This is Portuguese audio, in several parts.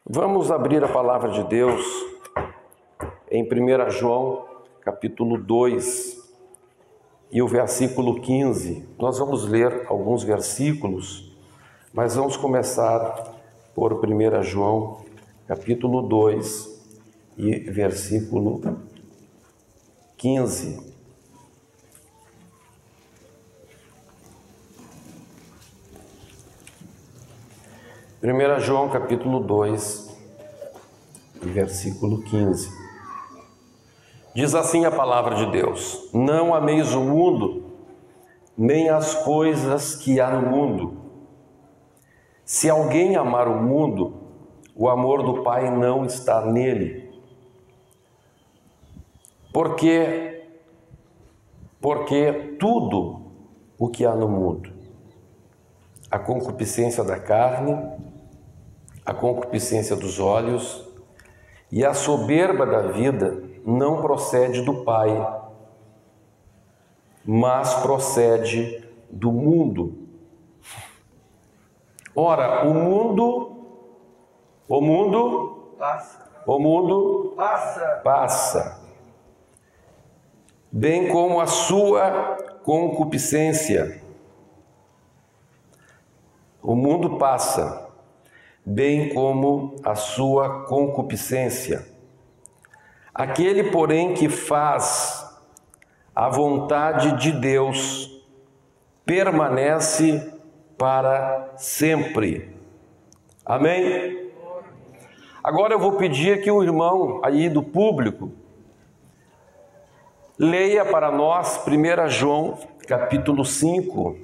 Vamos abrir a palavra de Deus em 1 João, capítulo 2, e o versículo 15. Nós vamos ler alguns versículos, mas vamos começar por 1 João, capítulo 2, e versículo 15. Primeira João, capítulo 2, versículo 15. Diz assim a palavra de Deus: Não ameis o mundo, nem as coisas que há no mundo. Se alguém amar o mundo, o amor do Pai não está nele. Porque tudo o que há no mundo, a concupiscência da carne, a concupiscência dos olhos e a soberba da vida não procede do Pai, mas procede do mundo. Ora, o mundo passa, bem como a sua concupiscência. O mundo passa, bem como a sua concupiscência. Aquele, porém, que faz a vontade de Deus, permanece para sempre. Amém? Agora eu vou pedir que o irmão aí do público leia para nós 1 João, capítulo 5,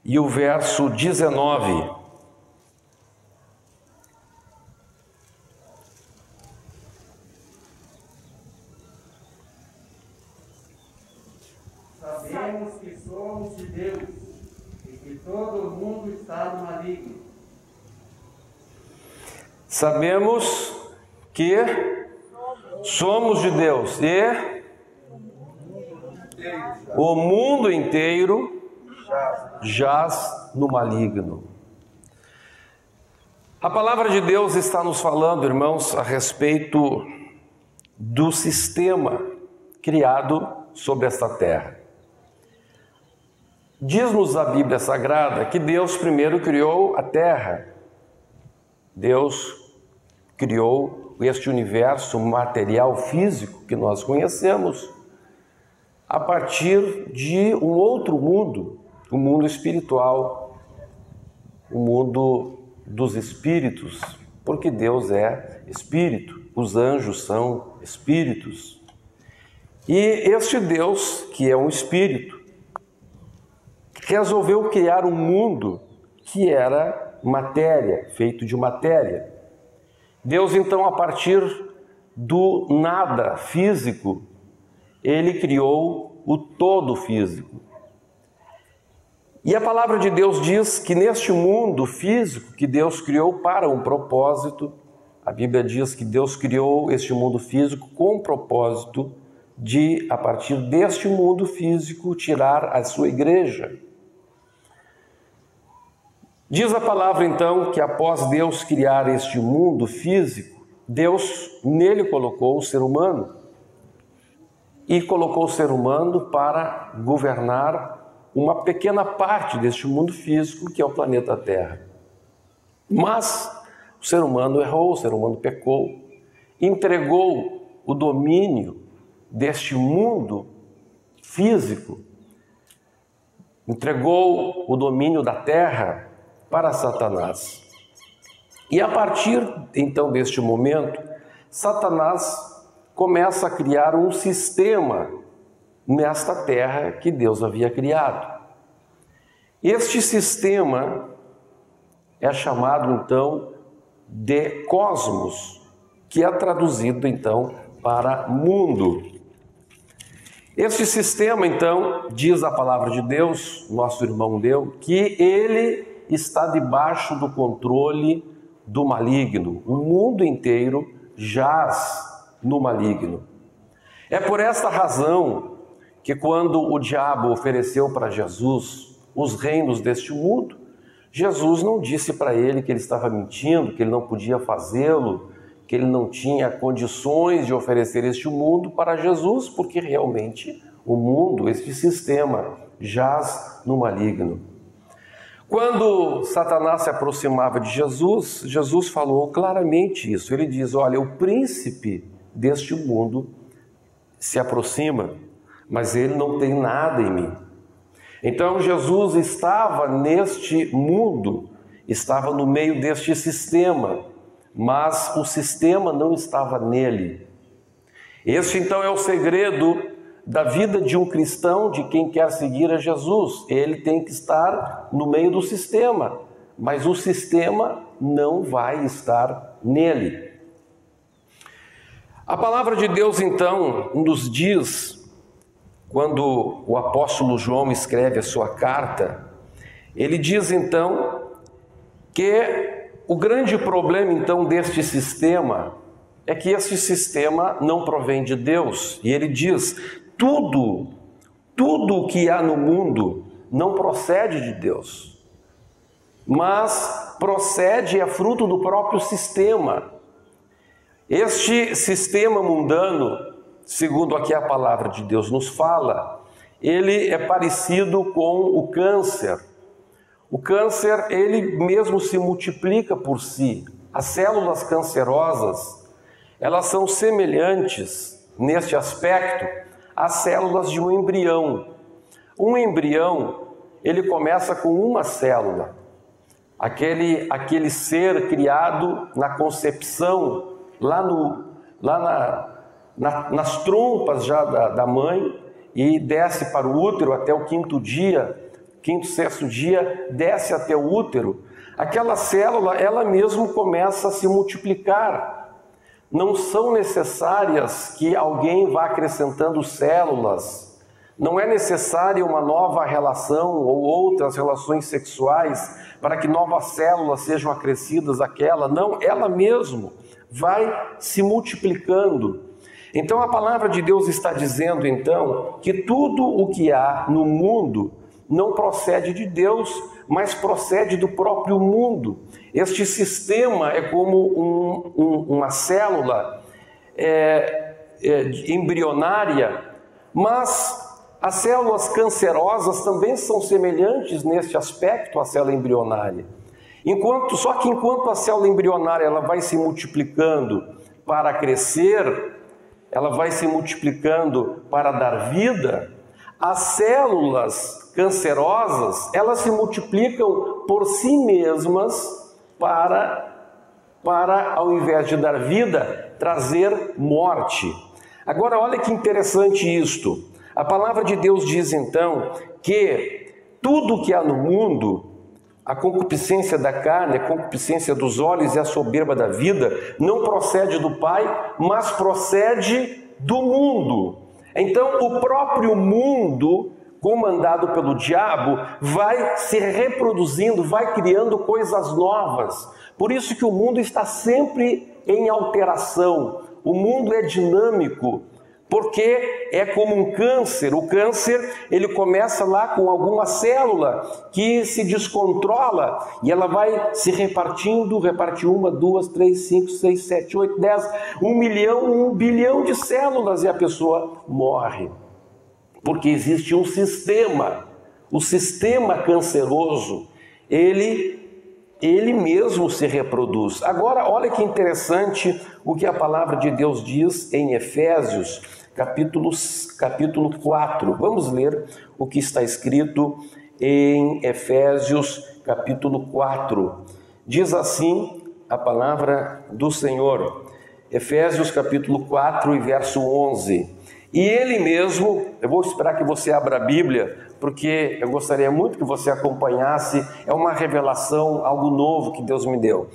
e o verso 19. Sabemos que somos de Deus e que todo mundo está no maligno. Sabemos que somos de Deus e o mundo inteiro jaz no maligno. A palavra de Deus está nos falando, irmãos, a respeito do sistema criado sobre esta terra. Diz-nos a Bíblia Sagrada que Deus primeiro criou a terra. Deus criou este universo material físico que nós conhecemos a partir de um outro mundo, o mundo espiritual, o mundo dos espíritos, porque Deus é espírito, os anjos são espíritos. E este Deus, que é um espírito, resolveu criar um mundo que era matéria, feito de matéria. Deus, então, a partir do nada físico, ele criou o todo físico. E a palavra de Deus diz que neste mundo físico que Deus criou para um propósito, a Bíblia diz que Deus criou este mundo físico com o propósito de, a partir deste mundo físico, tirar a sua igreja. Diz a palavra, então, que após Deus criar este mundo físico, Deus nele colocou o ser humano. E colocou o ser humano para governar uma pequena parte deste mundo físico, que é o planeta Terra. Mas o ser humano errou, o ser humano pecou, entregou o domínio deste mundo físico, entregou o domínio da terra para Satanás. E a partir, então, deste momento, Satanás começa a criar um sistema nesta terra que Deus havia criado. Este sistema é chamado, então, de cosmos, que é traduzido, então, para mundo. Este sistema, então, diz a palavra de Deus, nosso irmão leu, que ele está debaixo do controle do maligno. O mundo inteiro jaz no maligno. É por esta razão que quando o diabo ofereceu para Jesus os reinos deste mundo, Jesus não disse para ele que ele estava mentindo, que ele não podia fazê-lo, que ele não tinha condições de oferecer este mundo para Jesus, porque realmente o mundo, este sistema, jaz no maligno. Quando Satanás se aproximava de Jesus, Jesus falou claramente isso. Ele diz: olha, o príncipe deste mundo se aproxima, mas ele não tem nada em mim. Então Jesus estava neste mundo, estava no meio deste sistema, mas o sistema não estava nele. Este então é o segredo da vida de um cristão, de quem quer seguir a Jesus. Ele tem que estar no meio do sistema, mas o sistema não vai estar nele. A palavra de Deus então nos diz, quando o apóstolo João escreve a sua carta, ele diz então que o grande problema então deste sistema é que este sistema não provém de Deus. E ele diz: tudo o que há no mundo não procede de Deus, mas procede, é fruto do próprio sistema. Este sistema mundano, segundo aqui a palavra de Deus nos fala, ele é parecido com o câncer. O câncer, ele mesmo se multiplica por si. As células cancerosas, elas são semelhantes neste aspecto às células de um embrião. Um embrião, ele começa com uma célula. Aquele ser criado na concepção, nas trompas já da mãe, e desce para o útero até o quinto, sexto dia, desce até o útero. Aquela célula, ela mesmo começa a se multiplicar. Não são necessárias que alguém vá acrescentando células. Não é necessária uma nova relação ou outras relações sexuais para que novas células sejam acrescidas àquela. Não, ela mesmo vai se multiplicando. Então a palavra de Deus está dizendo então que tudo o que há no mundo não procede de Deus, mas procede do próprio mundo. Este sistema é como uma célula embrionária, mas as células cancerosas também são semelhantes neste aspecto à célula embrionária. Só que enquanto a célula embrionária ela vai se multiplicando para crescer, ela vai se multiplicando para dar vida, as células cancerosas, elas se multiplicam por si mesmas para ao invés de dar vida, trazer morte. Agora olha que interessante isto. A palavra de Deus diz então que tudo que há no mundo, a concupiscência da carne, a concupiscência dos olhos e a soberba da vida, não procede do Pai, mas procede do mundo. Então o próprio mundo, comandado pelo diabo, vai se reproduzindo, vai criando coisas novas. Por isso que o mundo está sempre em alteração. O mundo é dinâmico, porque é como um câncer. O câncer, ele começa lá com alguma célula que se descontrola e ela vai se repartindo, reparte 1, 2, 3, 5, 6, 7, 8, 10, 1 milhão, 1 bilhão de células e a pessoa morre. Porque existe um sistema, o sistema canceroso, ele mesmo se reproduz. Agora, olha que interessante o que a palavra de Deus diz em Efésios, capítulo 4. Vamos ler o que está escrito em Efésios, capítulo 4. Diz assim a palavra do Senhor. Efésios, capítulo 4 e verso 11. E ele mesmo, eu vou esperar que você abra a Bíblia, porque eu gostaria muito que você acompanhasse, é uma revelação, algo novo que Deus me deu.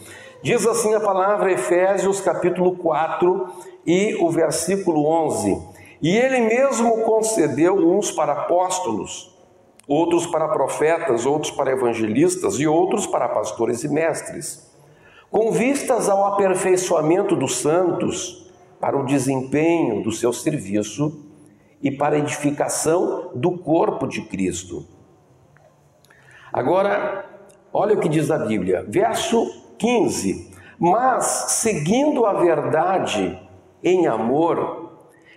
Diz assim a palavra, Efésios capítulo 4 e o versículo 11. E ele mesmo concedeu uns para apóstolos, outros para profetas, outros para evangelistas e outros para pastores e mestres, com vistas ao aperfeiçoamento dos santos, para o desempenho do seu serviço e para a edificação do corpo de Cristo. Agora, Olha o que diz a Bíblia, verso 15. Mas, seguindo a verdade em amor,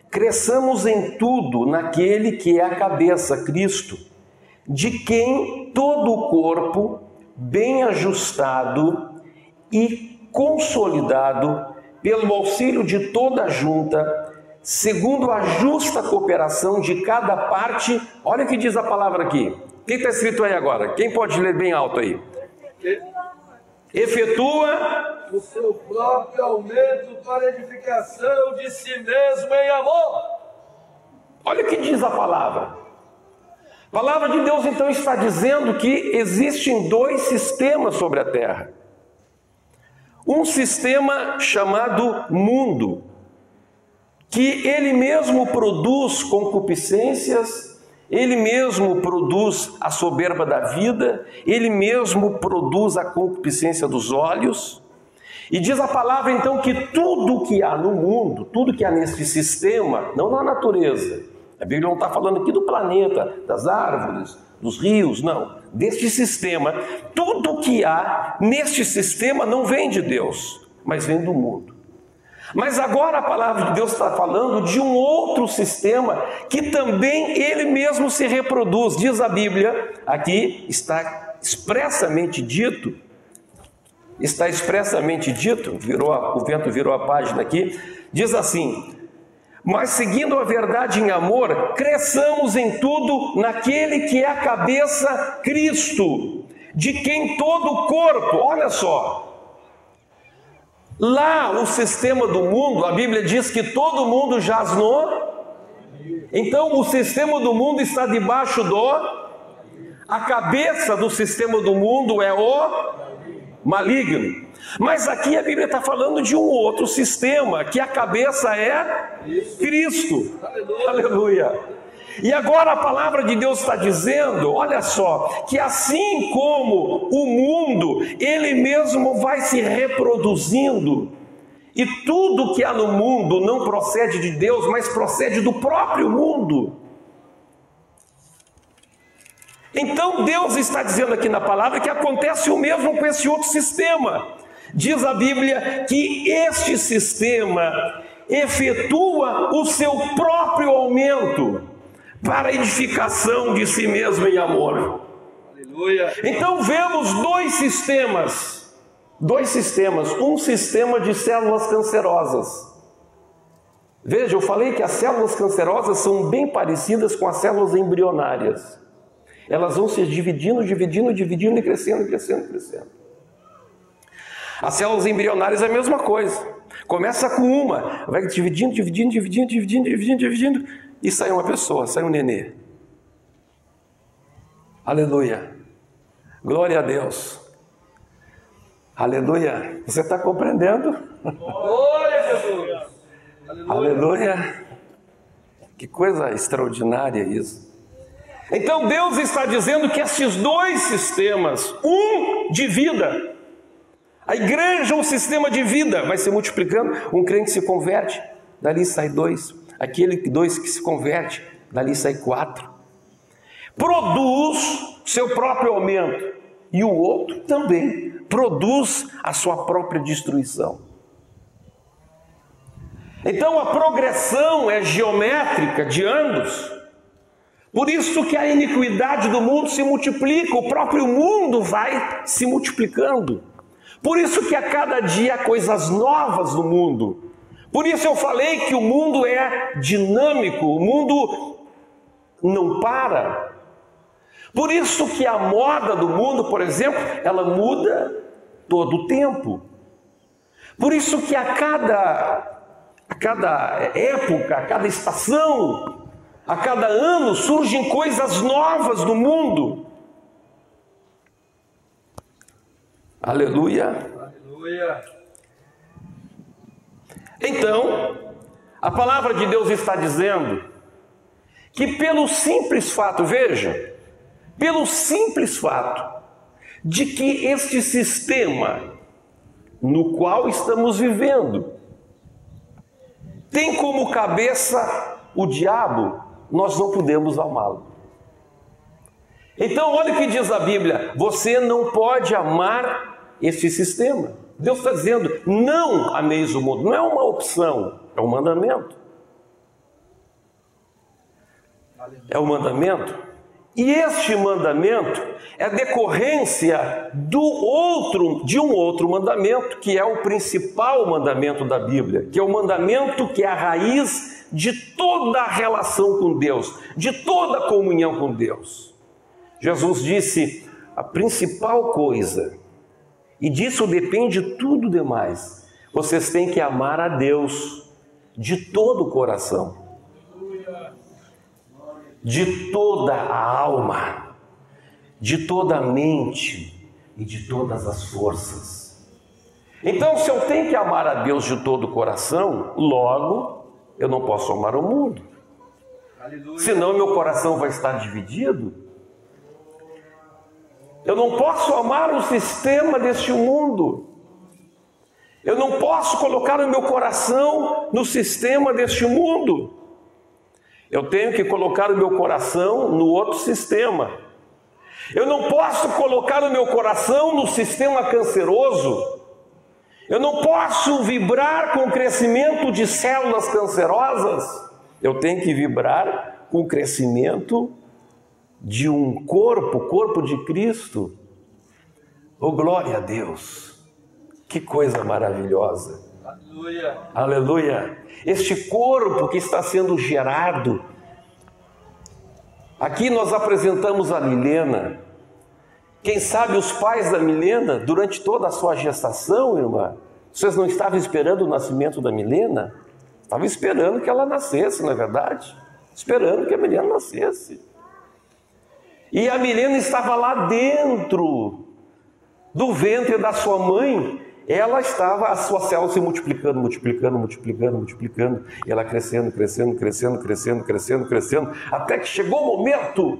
cresçamos em tudo naquele que é a cabeça, Cristo, de quem todo o corpo, bem ajustado e consolidado pelo auxílio de toda a junta, segundo a justa cooperação de cada parte, olha o que diz a palavra aqui. O que está escrito aí agora? Quem pode ler bem alto aí? Efetua o seu próprio aumento para edificação de si mesmo em amor. Olha o que diz a palavra. A palavra de Deus então está dizendo que existem dois sistemas sobre a terra. Um sistema chamado mundo, que ele mesmo produz concupiscências, ele mesmo produz a soberba da vida, ele mesmo produz a concupiscência dos olhos. E diz a palavra então que tudo que há no mundo, tudo que há nesse sistema, não na natureza, a Bíblia não está falando aqui do planeta, das árvores, dos rios, não, deste sistema, tudo que há neste sistema não vem de Deus, mas vem do mundo. Mas agora a palavra de Deus está falando de um outro sistema que também ele mesmo se reproduz. Diz a Bíblia, aqui está expressamente dito, o vento virou a página aqui, diz assim: mas seguindo a verdade em amor, cresçamos em tudo naquele que é a cabeça, Cristo, de quem todo o corpo, olha só, lá o sistema do mundo, a Bíblia diz que todo mundo jaz no, então o sistema do mundo está debaixo a cabeça do sistema do mundo é o maligno. Mas aqui a Bíblia está falando de um outro sistema, que a cabeça é Cristo. Aleluia. E agora a palavra de Deus está dizendo, olha só, que assim como o mundo, ele mesmo vai se reproduzindo, e tudo que há no mundo não procede de Deus, mas procede do próprio mundo. Então Deus está dizendo aqui na palavra que acontece o mesmo com esse outro sistema. Diz a Bíblia que este sistema efetua o seu próprio aumento para a edificação de si mesmo em amor. Aleluia. Então vemos dois sistemas, um sistema de células cancerosas. Veja, eu falei que as células cancerosas são bem parecidas com as células embrionárias. Elas vão se dividindo e crescendo. As células embrionárias é a mesma coisa. Começa com uma, vai dividindo, e sai uma pessoa, sai um nenê. Aleluia. Glória a Deus. Aleluia. Você está compreendendo? Glória a Jesus. Aleluia. Que coisa extraordinária isso. Então Deus está dizendo que esses dois sistemas, um de vida, a igreja é um sistema de vida, vai se multiplicando, um crente se converte, dali sai 2, aquele 2 que se converte, dali sai 4, produz seu próprio aumento, e o outro também produz a sua própria destruição. Então a progressão é geométrica de anos. Por isso que a iniquidade do mundo se multiplica, o próprio mundo vai se multiplicando. Por isso que a cada dia há coisas novas no mundo. Por isso eu falei que o mundo é dinâmico, o mundo não para. Por isso que a moda do mundo, por exemplo, ela muda todo o tempo. Por isso que a cada época, a cada estação, a cada ano surgem coisas novas no mundo. Aleluia. Aleluia. Então, a palavra de Deus está dizendo que pelo simples fato, veja, pelo simples fato de que este sistema no qual estamos vivendo tem como cabeça o diabo, nós não podemos amá-lo. Então, olha o que diz a Bíblia: você não pode amar este sistema. Deus está dizendo: não ameis o mundo. Não é uma opção, é um mandamento. É um mandamento. E este mandamento é decorrência de um outro mandamento, que é o principal mandamento da Bíblia, que é o mandamento que é a raiz de toda a relação com Deus, de toda a comunhão com Deus. Jesus disse: a principal coisa, e disso depende tudo demais, vocês têm que amar a Deus de todo o coração, de toda a alma, de toda a mente e de todas as forças. Então, se eu tenho que amar a Deus de todo o coração, logo eu não posso amar o mundo. Aleluia. Senão meu coração vai estar dividido. Eu não posso amar o sistema deste mundo. Eu não posso colocar o meu coração no sistema deste mundo. Eu tenho que colocar o meu coração no outro sistema. Eu não posso colocar o meu coração no sistema canceroso. Eu não posso vibrar com o crescimento de células cancerosas. Eu tenho que vibrar com o crescimento de um corpo de Cristo. Oh, glória a Deus! Que coisa maravilhosa! Aleluia! Aleluia! Este corpo que está sendo gerado. Aqui nós apresentamos a Milena. Quem sabe os pais da Milena, durante toda a sua gestação, irmã, vocês não estavam esperando o nascimento da Milena? Estavam esperando que ela nascesse, não é verdade? Esperando que a Milena nascesse. E a Milena estava lá dentro do ventre da sua mãe. Ela estava, as suas células se multiplicando, e ela crescendo, até que chegou o momento.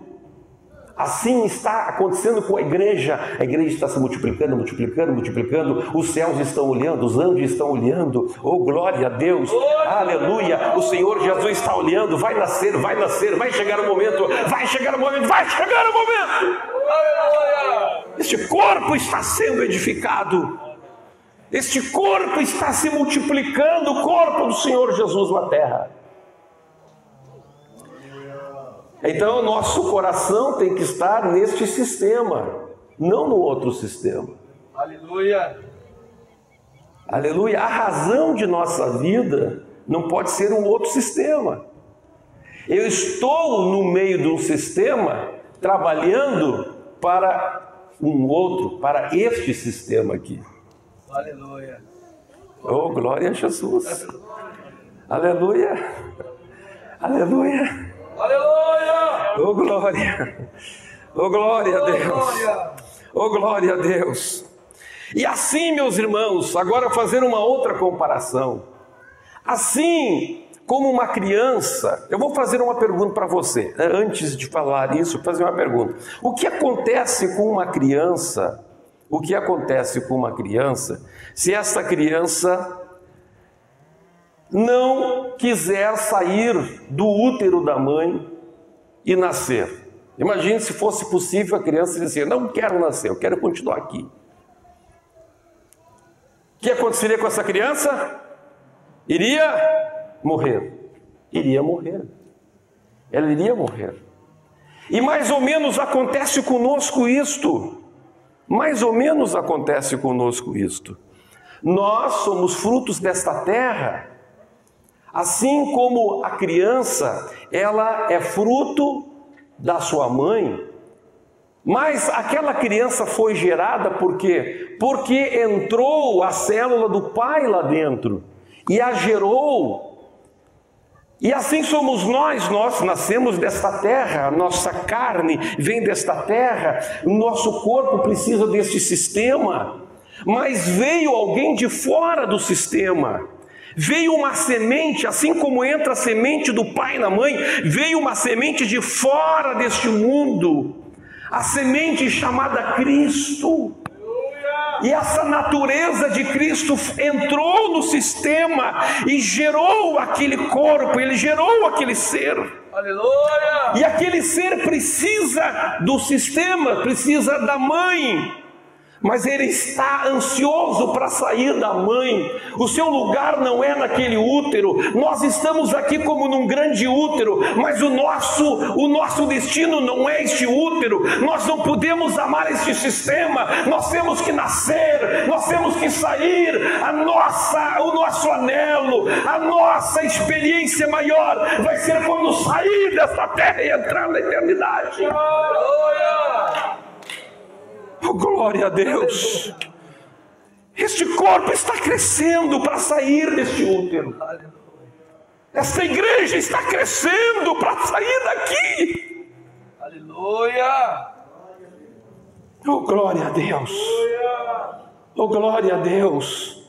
Assim está acontecendo com a igreja está se multiplicando, os céus estão olhando, os anjos estão olhando, oh glória a Deus, aleluia, o Senhor Jesus está olhando, vai nascer, vai chegar o momento, este corpo está sendo edificado, este corpo está se multiplicando, o corpo do Senhor Jesus na terra. Então, nosso coração tem que estar neste sistema, não no outro sistema. Aleluia! Aleluia! A razão de nossa vida não pode ser um outro sistema. Eu estou no meio de um sistema trabalhando para um outro, para este sistema aqui. Aleluia! Oh, glória a Jesus! Aleluia! Aleluia! Aleluia! Oh glória! Oh glória a Deus! Oh glória a Deus! E assim, meus irmãos, agora fazer uma outra comparação. Assim como uma criança, eu vou fazer uma pergunta para você. Antes de falar isso, vou fazer uma pergunta. O que acontece com uma criança? O que acontece com uma criança se essa criança não quiser sair do útero da mãe e nascer? Imagine se fosse possível a criança dizer: não quero nascer, eu quero continuar aqui. O que aconteceria com essa criança? Iria morrer. Iria morrer. Ela iria morrer. E mais ou menos acontece conosco isto. Mais ou menos acontece conosco isto. Nós somos frutos desta terra. Assim como a criança, ela é fruto da sua mãe, mas aquela criança foi gerada por quê? Porque entrou a célula do pai lá dentro e a gerou. E assim somos nós nascemos desta terra, a nossa carne vem desta terra, o nosso corpo precisa deste sistema, mas veio alguém de fora do sistema. Veio uma semente, assim como entra a semente do pai na mãe, veio uma semente de fora deste mundo, a semente chamada Cristo. E essa natureza de Cristo entrou no sistema e gerou aquele corpo, ele gerou aquele ser. Aleluia! E aquele ser precisa do sistema, precisa da mãe. Mas ele está ansioso para sair da mãe. O seu lugar não é naquele útero. Nós estamos aqui como num grande útero, mas o nosso destino não é este útero. Nós não podemos amar este sistema. Nós temos que nascer, nós temos que sair. O nosso anelo, a nossa experiência maior vai ser quando sair desta terra e entrar na eternidade. Aleluia! Oh, glória a Deus! Este corpo está crescendo para sair deste útero. Esta igreja está crescendo para sair daqui. Aleluia! Oh, glória a Deus! Oh, glória a Deus!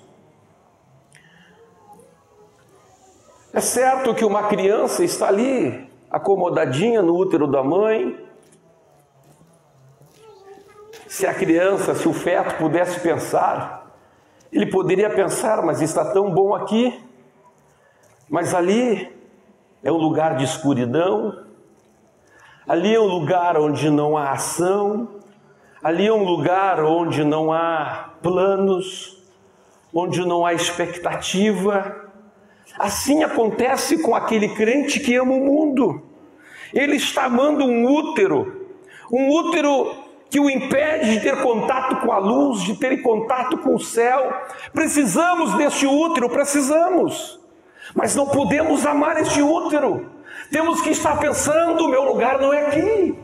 É certo que uma criança está ali, acomodadinha no útero da mãe. Se a criança, se o feto pudesse pensar, ele poderia pensar, mas está tão bom aqui. Mas ali é um lugar de escuridão, ali é um lugar onde não há ação, ali é um lugar onde não há planos, onde não há expectativa. Assim acontece com aquele crente que ama o mundo. Ele está amando um útero que o impede de ter contato com a luz, de ter contato com o céu. Precisamos deste útero, precisamos. Mas não podemos amar este útero. Temos que estar pensando, meu lugar não é aqui.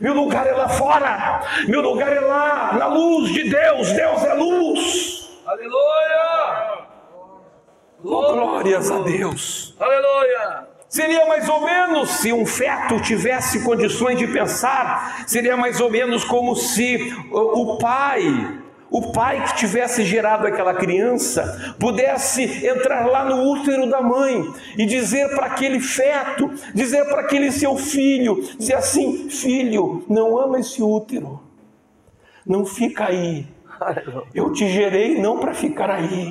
Meu lugar é lá fora. Meu lugar é lá, na luz de Deus. Deus é luz. Aleluia! Oh, glórias a Deus. Aleluia! Seria mais ou menos, se um feto tivesse condições de pensar, seria mais ou menos como se o pai que tivesse gerado aquela criança, pudesse entrar lá no útero da mãe e dizer para aquele feto, dizer para aquele seu filho, dizer assim: filho, não ama esse útero, não fica aí. Eu te gerei não para ficar aí.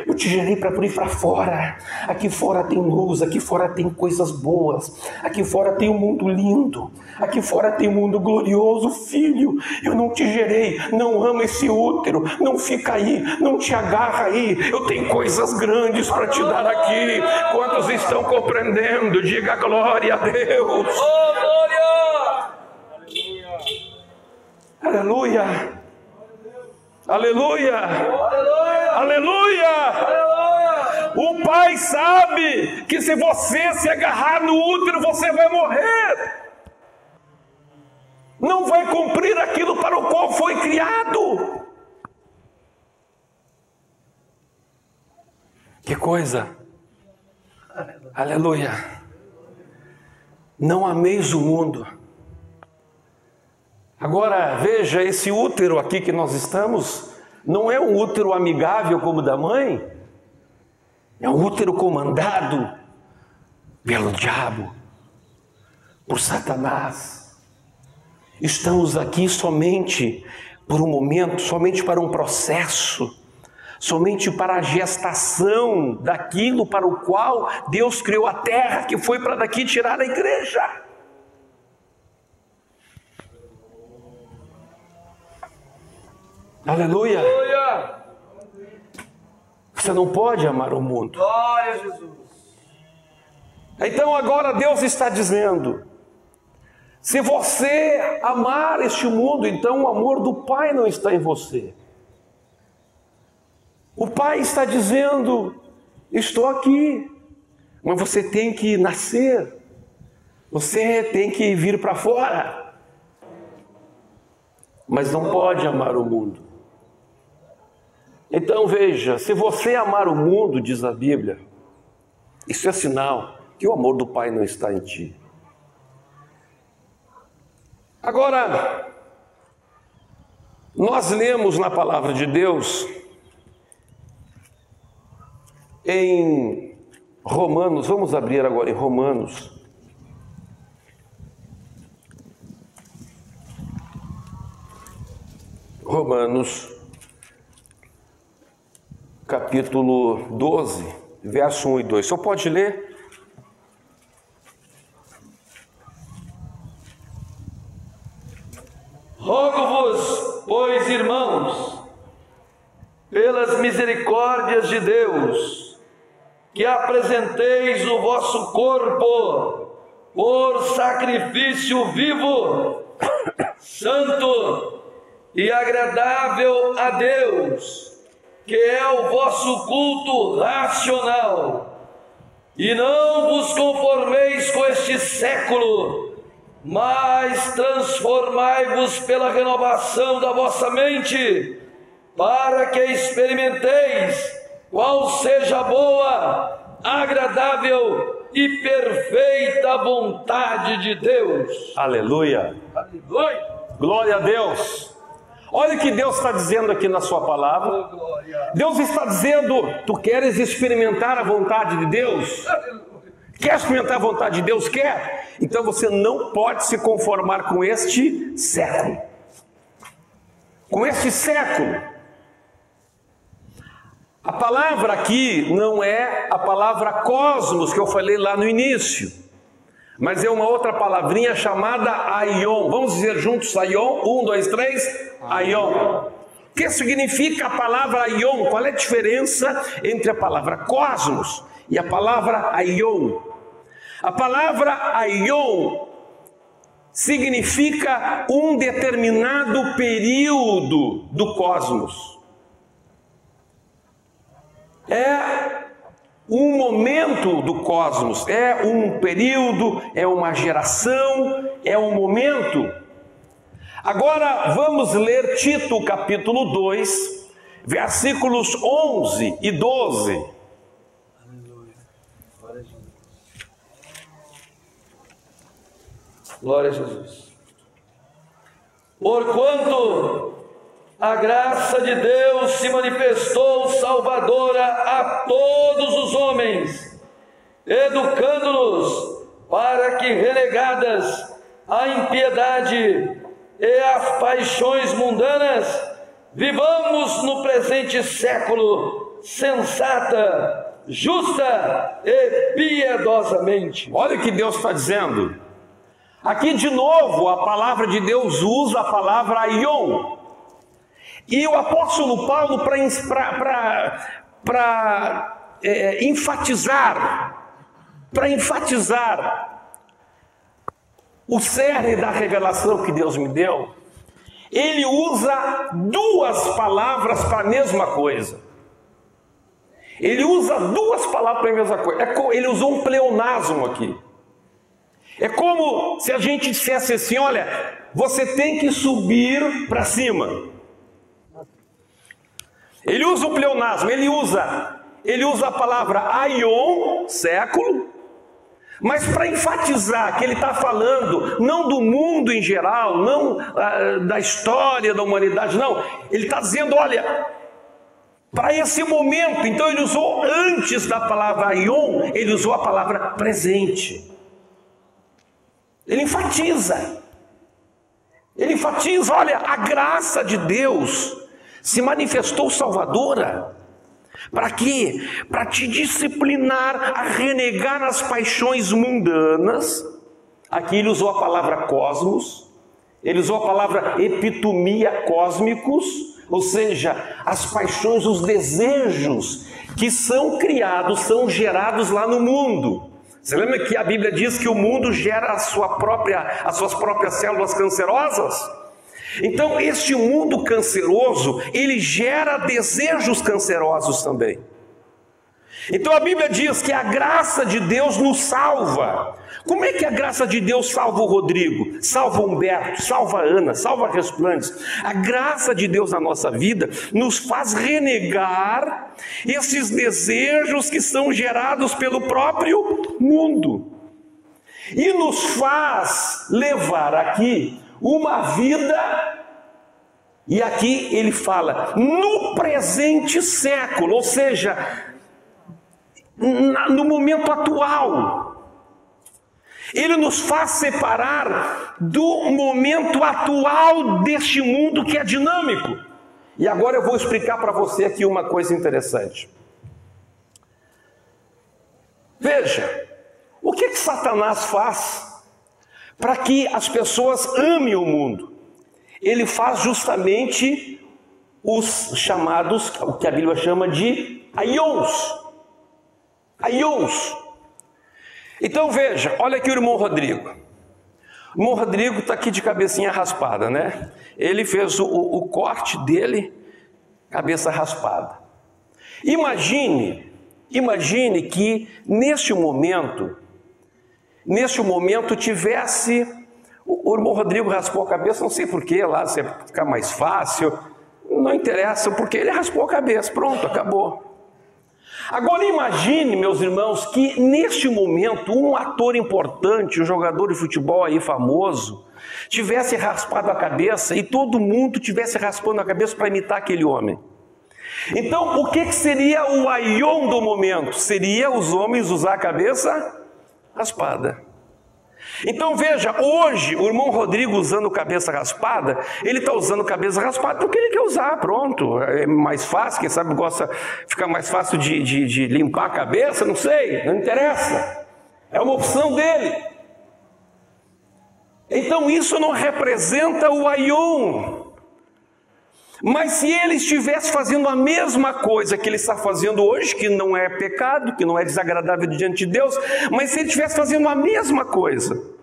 Eu te gerei para ir para fora. Aqui fora tem luz, aqui fora tem coisas boas, aqui fora tem um mundo lindo, aqui fora tem um mundo glorioso. Filho, eu não te gerei, não ama esse útero, não fica aí, não te agarra aí. Eu tenho coisas grandes para te dar aqui. Quantos estão compreendendo? Diga glória a Deus. Oh, glória! Aleluia. Aleluia! Aleluia! Aleluia! Aleluia! O pai sabe que se você se agarrar no útero, você vai morrer. Não vai cumprir aquilo para o qual foi criado. Que coisa! Aleluia! Não ameis o mundo. Agora, veja, esse útero aqui que nós estamos, não é um útero amigável como o da mãe, é um útero comandado pelo diabo, por Satanás. Estamos aqui somente por um momento, somente para um processo, somente para a gestação daquilo para o qual Deus criou a terra, que foi para daqui tirar a igreja. Aleluia! Aleluia! Você não pode amar o mundo. Glória a Jesus! Então agora Deus está dizendo: se você amar este mundo, então o amor do Pai não está em você. O Pai está dizendo: estou aqui, mas você tem que nascer, você tem que vir para fora, mas não pode amar o mundo. Então veja, se você amar o mundo, diz a Bíblia, isso é sinal que o amor do Pai não está em ti. Agora, nós lemos na palavra de Deus, em Romanos, vamos abrir agora em Romanos. Romanos, capítulo 12, verso 1 e 2. Só pode ler? Rogo-vos, pois, irmãos, pelas misericórdias de Deus, que apresenteis o vosso corpo por sacrifício vivo, santo e agradável a Deus, que é o vosso culto racional. E não vos conformeis com este século, mas transformai-vos pela renovação da vossa mente, para que experimenteis qual seja a boa, agradável e perfeita vontade de Deus. Aleluia! Aleluia! Glória a Deus! Olha o que Deus está dizendo aqui na sua palavra. Deus está dizendo: tu queres experimentar a vontade de Deus? Quer experimentar a vontade de Deus? Quer? Então você não pode se conformar com este século. Com este século. A palavra aqui não é a palavra cosmos que eu falei lá no início, mas é uma outra palavrinha chamada aion. Vamos dizer juntos aion? 1, 2, 3, aion. O que significa a palavra aion? Qual é a diferença entre a palavra cosmos e a palavra aion? A palavra aion significa um determinado período do cosmos. É um momento do cosmos, é um período, é uma geração, é um momento. Agora vamos ler Tito capítulo 2, versículos 11 e 12. Glória a Jesus. Porquanto a graça de Deus se manifestou salvadora a todos os homens, educando-nos para que, renegadas a impiedade e as paixões mundanas, vivamos no presente século sensata, justa e piedosamente. Olha o que Deus está dizendo. Aqui de novo a palavra de Deus usa a palavra aion. E o apóstolo Paulo, para enfatizar o cerne da revelação que Deus me deu, ele usa duas palavras para a mesma coisa. Ele usa duas palavras para a mesma coisa. Ele usou um pleonasmo aqui. É como se a gente dissesse assim: olha, você tem que subir para cima. Ele usa o pleonasmo, ele usa a palavra aion, século, mas para enfatizar que ele está falando não do mundo em geral, não da história da humanidade, não. Ele está dizendo, olha, para esse momento. Então ele usou, antes da palavra aion, ele usou a palavra presente. Ele enfatiza, olha, a graça de Deus se manifestou salvadora. Para quê? Para te disciplinar a renegar as paixões mundanas. Aqui ele usou a palavra cosmos, ele usou a palavra epitomia, cósmicos, ou seja, as paixões, os desejos que são criados, são gerados lá no mundo. Você lembra que a Bíblia diz que o mundo gera as suas próprias células cancerosas? Então este mundo canceroso, ele gera desejos cancerosos também. Então a Bíblia diz que a graça de Deus nos salva. Como é que a graça de Deus salva o Rodrigo, salva o Humberto, salva a Ana, salva a Resplandes? A graça de Deus na nossa vida nos faz renegar esses desejos que são gerados pelo próprio mundo. E nos faz levar aqui uma vida, e aqui ele fala, no presente século, ou seja, no momento atual. Ele nos faz separar do momento atual deste mundo que é dinâmico. E agora eu vou explicar para você aqui uma coisa interessante. Veja, o que Satanás faz para que as pessoas amem o mundo? ele faz justamente os chamados, o que a Bíblia chama de aions. Aions. Então veja, olha aqui o irmão Rodrigo. O irmão Rodrigo está aqui de cabecinha raspada, né? Ele fez o corte dele, cabeça raspada. Imagine que neste momento tivesse... O irmão Rodrigo raspou a cabeça, não sei porquê, lá se ficar mais fácil, não interessa, porque ele raspou a cabeça, pronto, acabou. Agora imagine, meus irmãos, que neste momento um ator importante, um jogador de futebol aí famoso, tivesse raspado a cabeça e todo mundo tivesse raspando a cabeça para imitar aquele homem. Então, o que seria o aion do momento? Seria os homens usar a cabeça raspada. Então veja, hoje o irmão Rodrigo usando cabeça raspada, ele está usando cabeça raspada porque ele quer usar, pronto, é mais fácil, quem sabe fica mais fácil de limpar a cabeça, não sei, não interessa, é uma opção dele. Então isso não representa o aion. Mas se ele estivesse fazendo a mesma coisa que ele está fazendo hoje, que não é pecado, que não é desagradável diante de Deus, mas se ele estivesse fazendo a mesma coisa,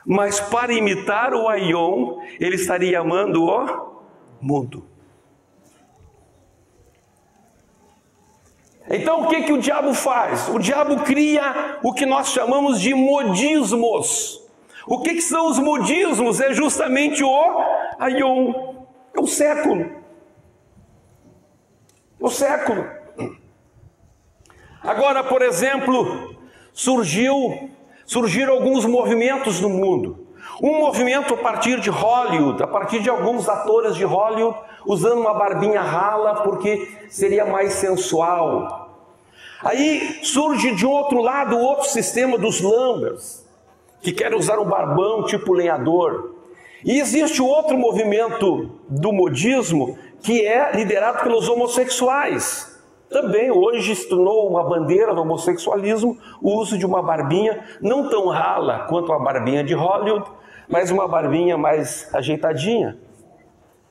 mas para imitar o aion, ele estaria amando o mundo. Então o que o diabo faz? O diabo cria o que nós chamamos de modismos. O que são os modismos? É justamente o aion. É o século. O século. Agora, por exemplo, surgiram alguns movimentos no mundo. Um movimento a partir de Hollywood, a partir de alguns atores de Hollywood, usando uma barbinha rala porque seria mais sensual. Aí surge de outro lado o outro sistema dos lambers, que querem usar um barbão tipo lenhador. E existe outro movimento do modismo que é liderado pelos homossexuais. Também hoje se tornou uma bandeira do homossexualismo o uso de uma barbinha não tão rala quanto a barbinha de Hollywood, mas uma barbinha mais ajeitadinha.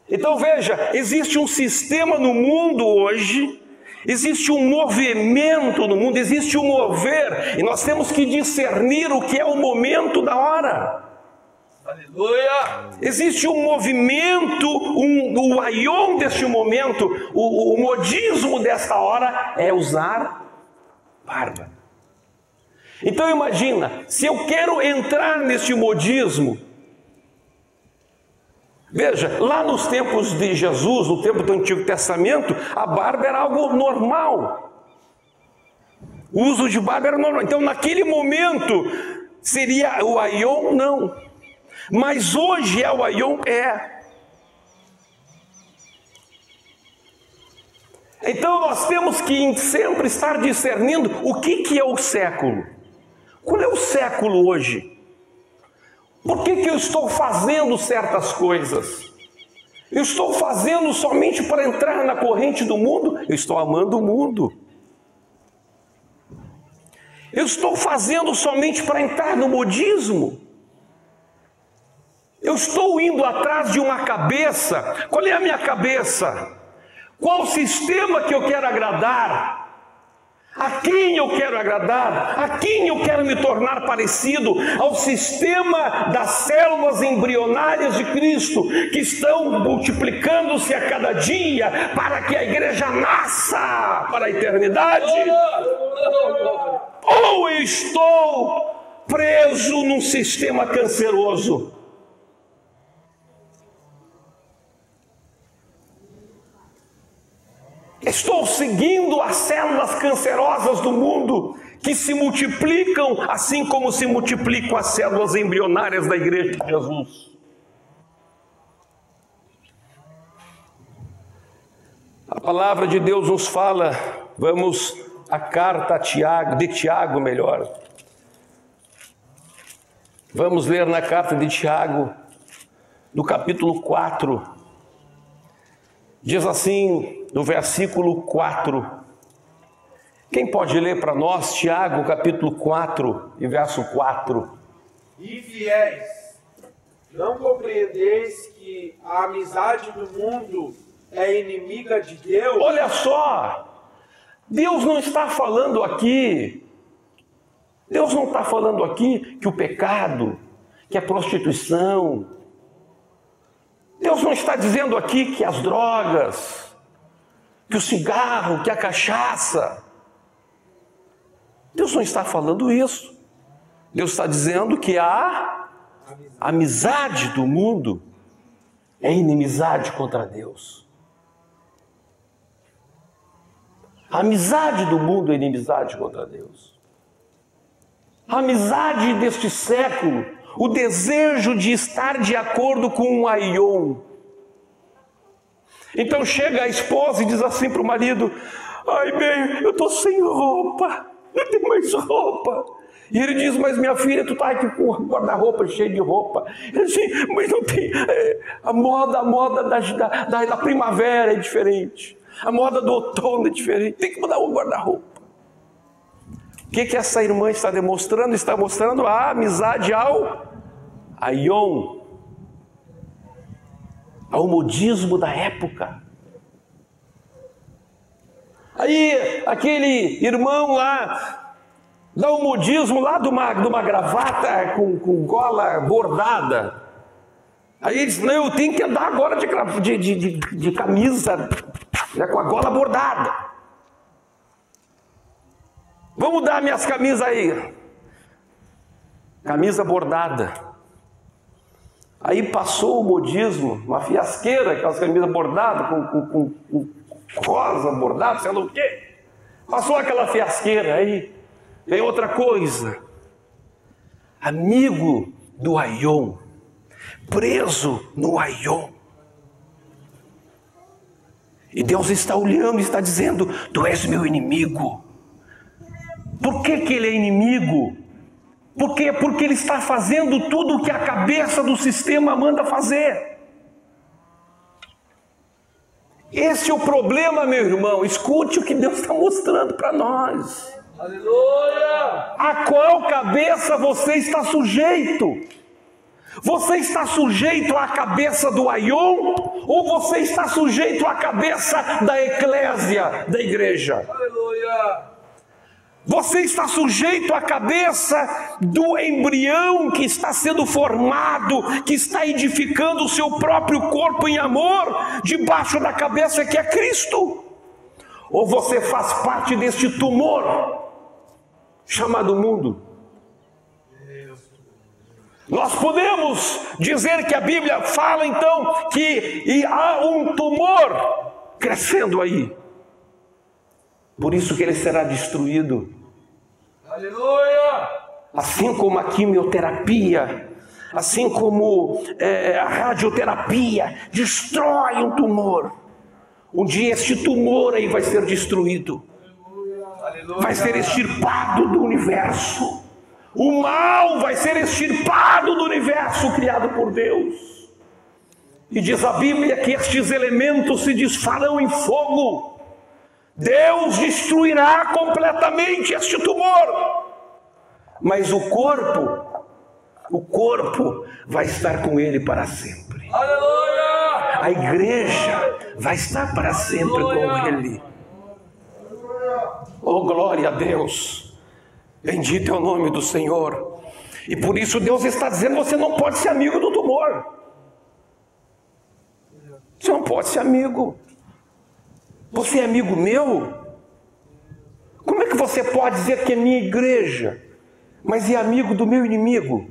Então veja, existe um sistema no mundo hoje, existe um movimento no mundo, existe um mover, e nós temos que discernir o que é o momento da hora. Aleluia! Existe um movimento, o aion deste momento, o modismo desta hora é usar barba. Então imagina, se eu quero entrar neste modismo, veja, lá nos tempos de Jesus, no tempo do Antigo Testamento, a barba era algo normal. O uso de barba era normal. Então naquele momento seria o aion? Não. Mas hoje é o aion? É. Então nós temos que sempre estar discernindo o que é o século. Qual é o século hoje? Por que eu estou fazendo certas coisas? Eu estou fazendo somente para entrar na corrente do mundo? Eu estou amando o mundo. Eu estou fazendo somente para entrar no modismo? Eu estou indo atrás de uma cabeça. Qual é a minha cabeça? Qual o sistema que eu quero agradar? A quem eu quero agradar? A quem eu quero me tornar parecido? Ao sistema das células embrionárias de Cristo, que estão multiplicando-se a cada dia para que a igreja nasça para a eternidade? Ou eu estou preso num sistema canceroso? Estou seguindo as células cancerosas do mundo, que se multiplicam assim como se multiplicam as células embrionárias da igreja de Jesus. A palavra de Deus nos fala, vamos à carta de Tiago melhor. Vamos ler na carta de Tiago, no capítulo 4. Diz assim, no versículo 4. Quem pode ler para nós, Tiago, capítulo 4 e verso 4? Infiéis, Não compreendeis que a amizade do mundo é inimiga de Deus? Olha só, Deus não está falando aqui que o pecado, que a prostituição, Deus não está dizendo aqui que as drogas, que o cigarro, que a cachaça. Deus não está falando isso. Deus está dizendo que a amizade do mundo é inimizade contra Deus. A amizade do mundo é inimizade contra Deus. A amizade deste século, o desejo de estar de acordo com o aion. Então chega a esposa e diz assim para o marido: ai bem, eu estou sem roupa, não tenho mais roupa. E ele diz: mas minha filha, tu está aqui com o guarda-roupa cheio de roupa. Ele diz assim: mas não tem, a moda da primavera é diferente, a moda do outono é diferente, tem que mudar o guarda-roupa. O que essa irmã está demonstrando? Está mostrando a amizade ao aion, ao modismo da época. Aí aquele irmão lá dá um modismo lá de uma gravata com gola bordada. Aí ele diz: não, eu tenho que andar agora de camisa, né, com a gola bordada. Vamos dar minhas camisas aí. Camisa bordada. Aí passou o modismo, uma fiasqueira, aquelas camisas bordadas com rosa bordada, sei lá o quê. Passou aquela fiasqueira, aí vem outra coisa. Amigo do aion, preso no aion. E Deus está olhando e está dizendo: tu és meu inimigo. Por que ele é inimigo? Porque ele está fazendo tudo o que a cabeça do sistema manda fazer. Esse é o problema, meu irmão. Escute o que Deus está mostrando para nós. Aleluia! A qual cabeça você está sujeito? Você está sujeito à cabeça do aion, ou você está sujeito à cabeça da eclésia, da igreja? Aleluia! Você está sujeito à cabeça do embrião que está sendo formado, que está edificando o seu próprio corpo em amor, debaixo da cabeça que é Cristo? Ou você faz parte deste tumor chamado mundo? Nós podemos dizer que a Bíblia fala então que há um tumor crescendo aí. Por isso que ele será destruído. Aleluia! Assim como a quimioterapia, assim como a radioterapia destrói um tumor, um dia este tumor aí vai ser destruído. Aleluia! Vai ser extirpado do universo. O mal vai ser extirpado do universo criado por Deus. E diz a Bíblia que estes elementos se desfarão em fogo. Deus destruirá completamente este tumor. Mas o corpo vai estar com ele para sempre. Aleluia! A igreja vai estar para sempre com ele. Oh, glória a Deus. Bendito é o nome do Senhor. E por isso Deus está dizendo: você não pode ser amigo do tumor. Você não pode ser amigo. Você é amigo meu? Como é que você pode dizer que é minha igreja, mas é amigo do meu inimigo?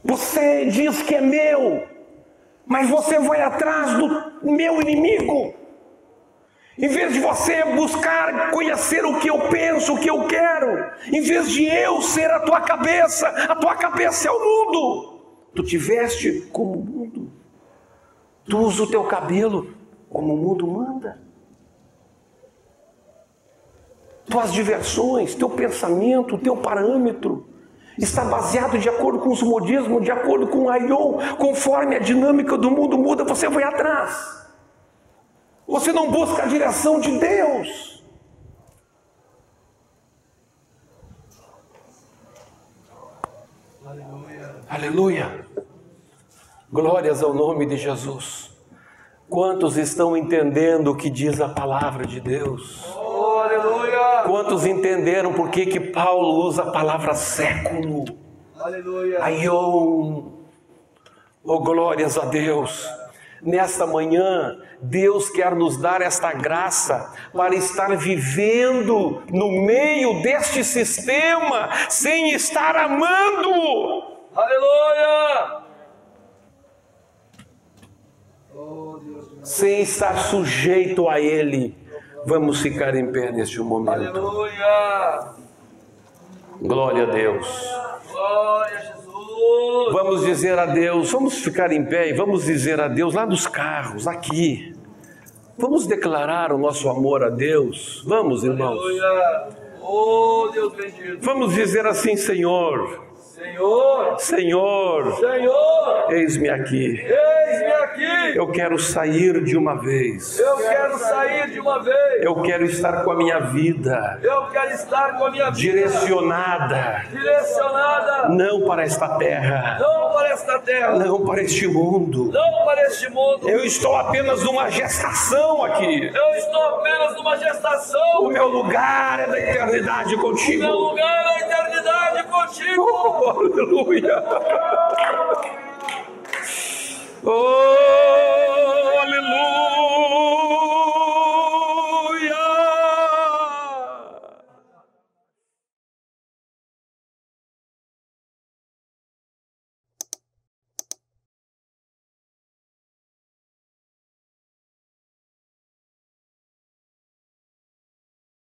Você diz que é meu, mas você vai atrás do meu inimigo. Em vez de você buscar conhecer o que eu penso, o que eu quero, em vez de eu ser a tua cabeça é o mundo. Tu te veste como o mundo. Tu usa o teu cabelo como o mundo manda. Tuas diversões, teu pensamento, teu parâmetro está baseado de acordo com os modismos, de acordo com o aion. Conforme a dinâmica do mundo muda, você vai atrás. Você não busca a direção de Deus. Aleluia! Aleluia! Glórias ao nome de Jesus. Quantos estão entendendo o que diz a palavra de Deus? Oh, aleluia! Quantos entenderam por que Paulo usa a palavra século? Aleluia! Aion! Oh, glórias a Deus! Nesta manhã, Deus quer nos dar esta graça para estar vivendo no meio deste sistema, sem estar amando. Aleluia! Sem estar sujeito a Ele. Vamos ficar em pé neste momento. Aleluia! Glória a Deus. Glória a Jesus! Vamos dizer a Deus, vamos ficar em pé e vamos dizer a Deus lá nos carros, aqui. Vamos declarar o nosso amor a Deus. Vamos, irmãos. Aleluia! Oh, Deus bendito! Vamos dizer assim: Senhor, Senhor! Senhor, Senhor! eis-me aqui. Eis-me aqui! Eu quero sair de uma vez. Eu quero sair de uma vez! Eu quero estar com a minha vida Eu quero estar com a minha vida direcionada, direcionada, não para esta terra, não para esta terra, não para este mundo. não para este mundo. Eu estou apenas numa gestação aqui. Eu estou apenas numa gestação. O meu lugar é da eternidade Meu contigo. lugar é a eternidade contigo. Oh, aleluia!